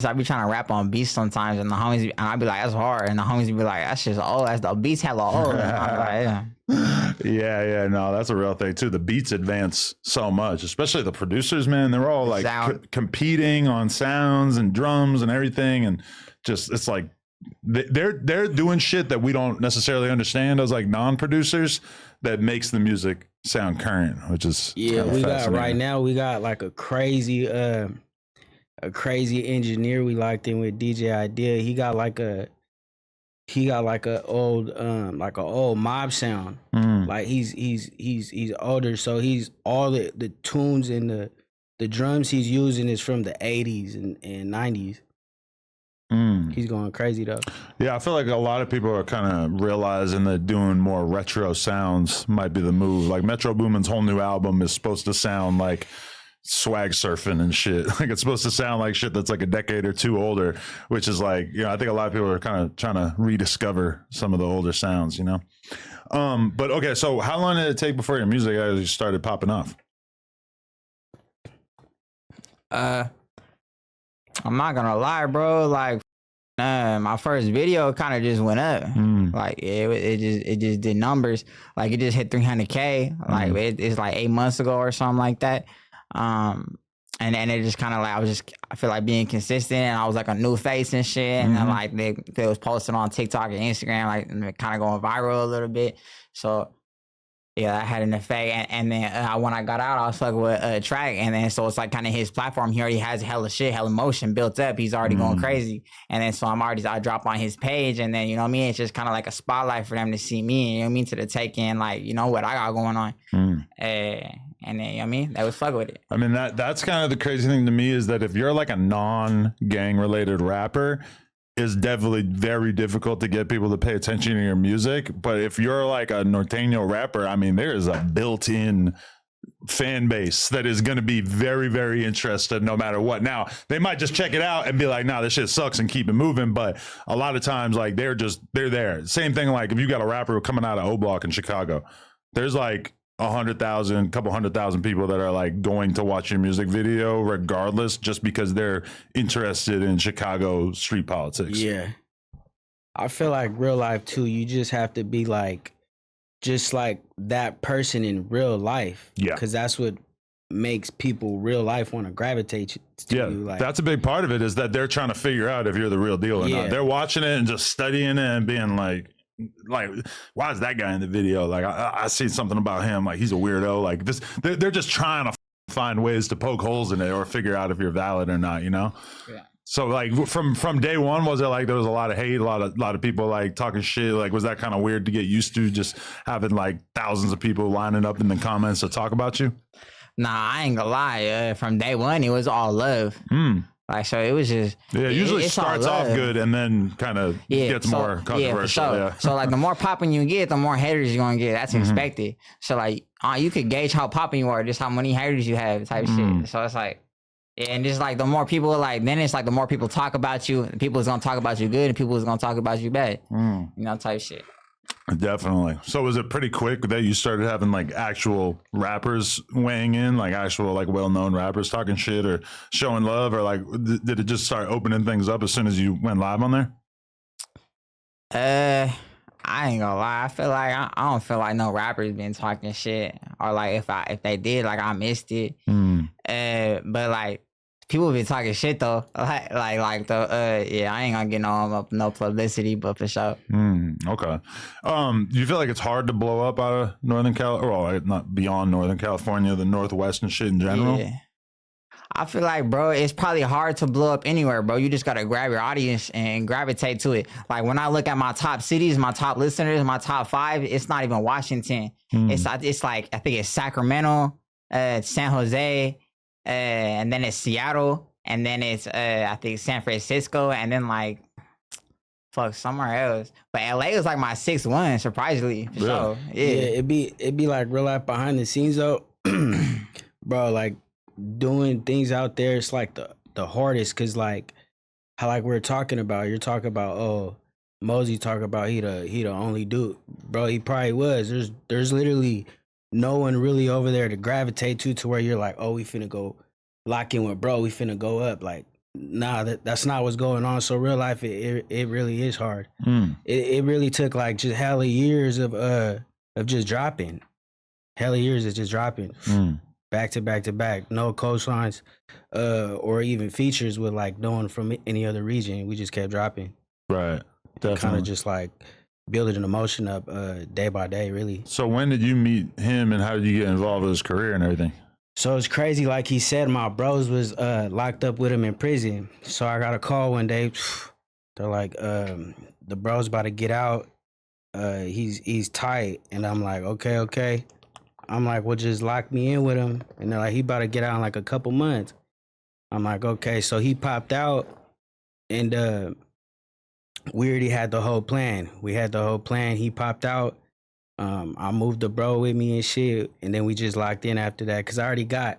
I be trying to rap on beats sometimes, and the homies, and I be like, "That's hard," and the homies be like, "That's just old. That's the beats hella old." And I'm like, "Yeah." Yeah, no, that's a real thing too. The beats advance so much, especially the producers, man. They're all like competing on sounds and drums and everything, and just it's like they're doing shit that we don't necessarily understand as like non-producers that makes the music sound current, which is we got right now. We got like a crazy engineer we locked in with DJ Idea. He got like a old mob sound. Like he's older, so he's all the tunes and the drums he's using is from the 80s and 90s. He's going crazy though. Yeah, I feel like a lot of people are kind of realizing that doing more retro sounds might be the move. Like Metro Boomin's whole new album is supposed to sound like swag surfing and shit. Like it's supposed to sound like shit that's like a decade or two older, which is like, I think a lot of people are kind of trying to rediscover some of the older sounds, But okay, so how long did it take before your music actually started popping off? I'm not gonna lie, bro. Like, my first video kind of just went up. Like it just did numbers. Like it just hit 300K. Like it's like 8 months ago or something like that. And then it just kind of like I feel like being consistent, and I was like a new face and shit, and then like they was posting on TikTok and Instagram, like kind of going viral a little bit. So yeah, that had an effect. And then when I got out, I was fucking with a track, and then so it's like kind of his platform. He already has hella shit, hella motion built up. He's already going crazy, and then so I drop on his page, and then you know what I mean. It's just kind of like a spotlight for them to see me. You know what I mean, to take in like what I got going on. And then you know what I mean, they was fuck with it. I mean that's kind of the crazy thing to me is that if you're like a non-gang related rapper, it's definitely very difficult to get people to pay attention to your music. But if you're like a Norteño rapper, I mean, there is a built-in fan base that is going to be very, very interested no matter what. Now, they might just check it out and be like, nah, this shit sucks and keep it moving. But a lot of times, like, they're there. Same thing, like, if you got a rapper coming out of O-Block in Chicago, there's like 100,000, couple 100,000 people that are like going to watch your music video regardless, just because they're interested in Chicago street politics. Yeah. I feel like real life too, you just have to be like, just like that person in real life. Yeah. Because that's what makes people real life want to gravitate to you. Like, that's a big part of it, is that they're trying to figure out if you're the real deal or not. They're watching it and just studying it and being like, why is that guy in the video? Like, I see something about him. Like, he's a weirdo. Like this, they're just trying to find ways to poke holes in it or figure out if you're valid or not. Yeah. So like from day one, was it like there was a lot of hate, a lot of people like talking shit? Like, was that kind of weird to get used to, just having like thousands of people lining up in the comments to talk about you? Nah, I ain't gonna lie. From day one, it was all love. Like, so it was just... Yeah, usually it starts off good and then kind of gets more controversial. Yeah. So, like, the more popping you get, the more haters you're going to get. That's expected. So, like, you could gauge how popping you are, just how many haters you have type shit. So, it's like... And just, like, the more people, like... Then it's, like, the more people talk about you, people is going to talk about you good, and people is going to talk about you bad. You know, type shit. Definitely. So was it pretty quick that you started having like actual rappers weighing in, like actual like well-known rappers talking shit or showing love, or like did it just start opening things up as soon as you went live on there? I ain't gonna lie. I feel like I don't feel like no rappers been talking shit, or like if they did, like I missed it. But like people been talking shit though. Like the I ain't gonna get no publicity, but for sure. Okay. Do you feel like it's hard to blow up out of Northern California, not beyond Northern California, the Northwest and shit in general? Yeah. I feel like, bro, it's probably hard to blow up anywhere, bro. You just gotta grab your audience and gravitate to it. Like when I look at my top cities, my top listeners, my top 5, it's not even Washington. It's like I think it's Sacramento, San Jose, and then it's Seattle, and then it's I think San Francisco, and then like somewhere else. But LA was like my 6th one, surprisingly. For sure. Yeah, it'd be like real life behind the scenes though. Bro, like doing things out there, it's like the hardest, cause like how like we're talking about, you're talking about Mosey talk about he the only dude. Bro, he probably was. There's literally no one really over there to gravitate to where you're like, oh, we finna go lock in with bro, we finna go up. Like nah, that's not what's going on. So real life, it really is hard. Mm. It really took like just hella years of just dropping, hella years of just dropping, back to back to back. No coastlines, or even features with like no one from any other region. We just kept dropping. Right. Definitely. Kind of just like building an emotion up day by day, really. So when did you meet him and how did you get involved with his career and everything? So it's crazy. Like he said, my bros was locked up with him in prison. So I got a call one day. They're like, the bro's about to get out. He's tight. And I'm like, okay. I'm like, well, just lock me in with him. And they're like, he about to get out in like a couple months. I'm like, okay. So he popped out and we already had the whole plan. He popped out. I moved the bro with me and shit, and then we just locked in after that because I already got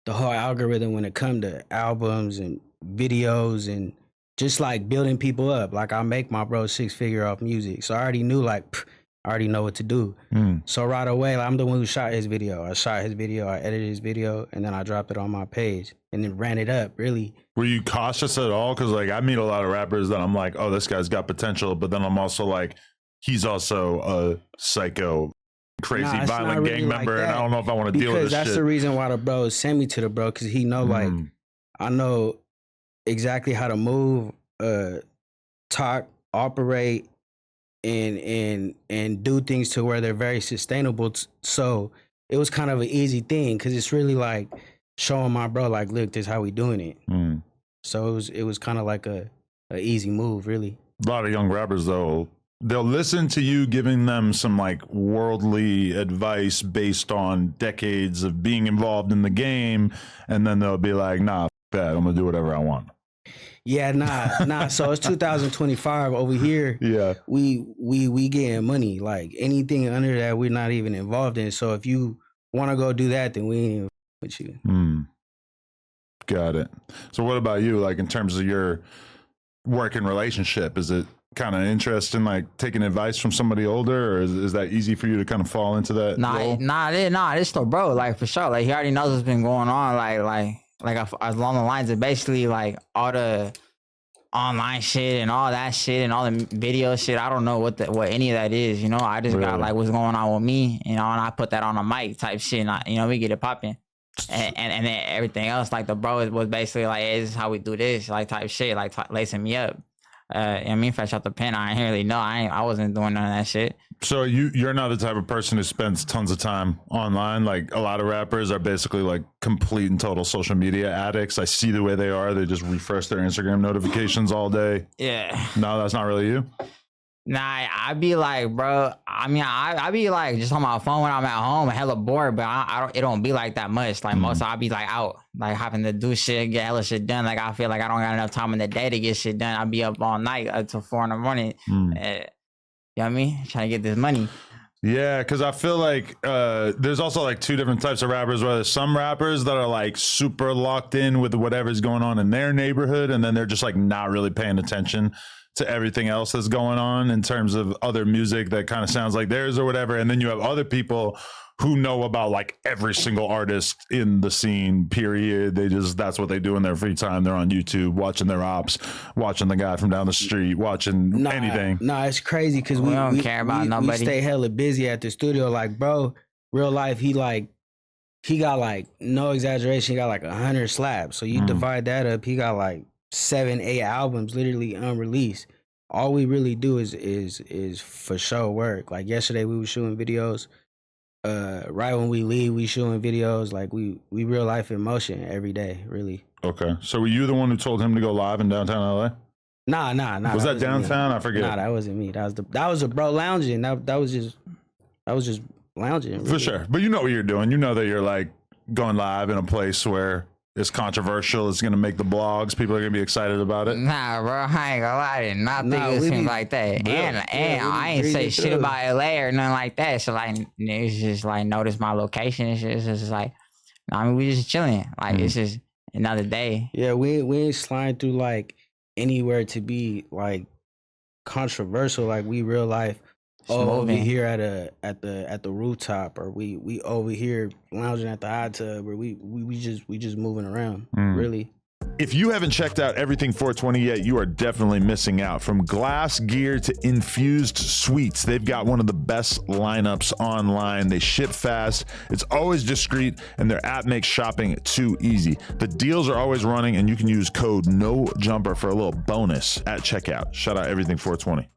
the whole algorithm when it come to albums and videos and just like building people up. Like I make my bro 6-figure off music, so I already knew like I already know what to do. So right away, like, I'm the one who shot his video. I edited his video, and then I dropped it on my page and then ran it up. Really. Were you cautious at all? Because like I meet a lot of rappers that I'm like, oh, this guy's got potential, but then I'm also like, he's also a psycho, crazy, violent gang member, and I don't know if I want to deal with this shit. Because that's the reason why the bro sent me to the bro, because he know like I know exactly how to move, talk, operate, and do things to where they're very sustainable. So it was kind of an easy thing because it's really like showing my bro like, look, this is how we doing it. So it was kind of like a easy move, really. A lot of young rappers though, they'll listen to you giving them some like worldly advice based on decades of being involved in the game, and then they'll be like, nah, f that, I'm gonna do whatever I want. Yeah, nah. So it's 2025 over here. Yeah, we getting money. Like anything under that, we're not even involved in. So if you want to go do that, then we ain't even with you. Got it. So what about you? Like in terms of your working relationship, is it kind of interesting, like taking advice from somebody older, or is that easy for you to kind of fall into that role? This the bro, like for sure. Like he already knows what's been going on. Like along the lines of basically like all the online shit and all that shit and all the video shit. I don't know what any of that is. You know, I just got like what's going on with me. You know, and I put that on a mic type shit. And we get it popping. And then everything else, like the bro was basically like, hey, this is how we do this, like type shit, like lacing me up. Fresh out the pen, I ain't really know. I wasn't doing none of that shit. So you're not the type of person who spends tons of time online. Like a lot of rappers are basically like complete and total social media addicts. I see the way they are. They just refresh their Instagram notifications all day. Yeah. No, that's not really you. Nah, I be like, bro. I mean, I be like just on my phone when I'm at home, hella bored. But I don't. It don't be like that much. Like most, I be like out, like having to do shit, get hella shit done. Like I feel like I don't got enough time in the day to get shit done. I be up all night until 4 a.m. You know what I mean? Trying to get this money. Yeah, because I feel like there's also like two different types of rappers. Where there's some rappers that are like super locked in with whatever's going on in their neighborhood, and then they're just like not really paying attention to everything else that's going on in terms of other music that kind of sounds like theirs or whatever. And then you have other people who know about like every single artist in the scene, period. That's what they do in their free time. They're on YouTube watching their ops, watching the guy from down the street, watching anything. It's crazy because we don't care about nobody. We stay hella busy at the studio. Like, bro, real life, he got like, no exaggeration, he got like 100 slaps. So you divide that up, he got like 7-8 albums literally unreleased. All we really do is for show work. Like yesterday we were shooting videos. Right when we leave, we shooting videos. Like we real life in motion every day, really. Okay. So were you the one who told him to go live in downtown LA? Nah. Was that downtown? I forget. Nah, that wasn't me. That was a bro lounging. That was just lounging. Really. For sure. But you know what you're doing. You know that you're like going live in a place where it's controversial. It's going to make the blogs. People are going to be excited about it. Nah, bro, I ain't gonna lie. I did not think it seemed like that. And I ain't say shit about LA or nothing like that. So like, it's just like notice my location. It's just like, I mean, we just chilling. Like it's just another day. Yeah, we ain't sliding through like anywhere to be like controversial. Like we real life. Over here at the rooftop, or we over here lounging at the hot tub, or we just moving around, really. If you haven't checked out Everything 420 yet, you are definitely missing out. From glass gear to infused sweets, they've got one of the best lineups online. They ship fast, it's always discreet, and their app makes shopping too easy. The deals are always running, and you can use code NOJUMPER for a little bonus at checkout. Shout out Everything 420.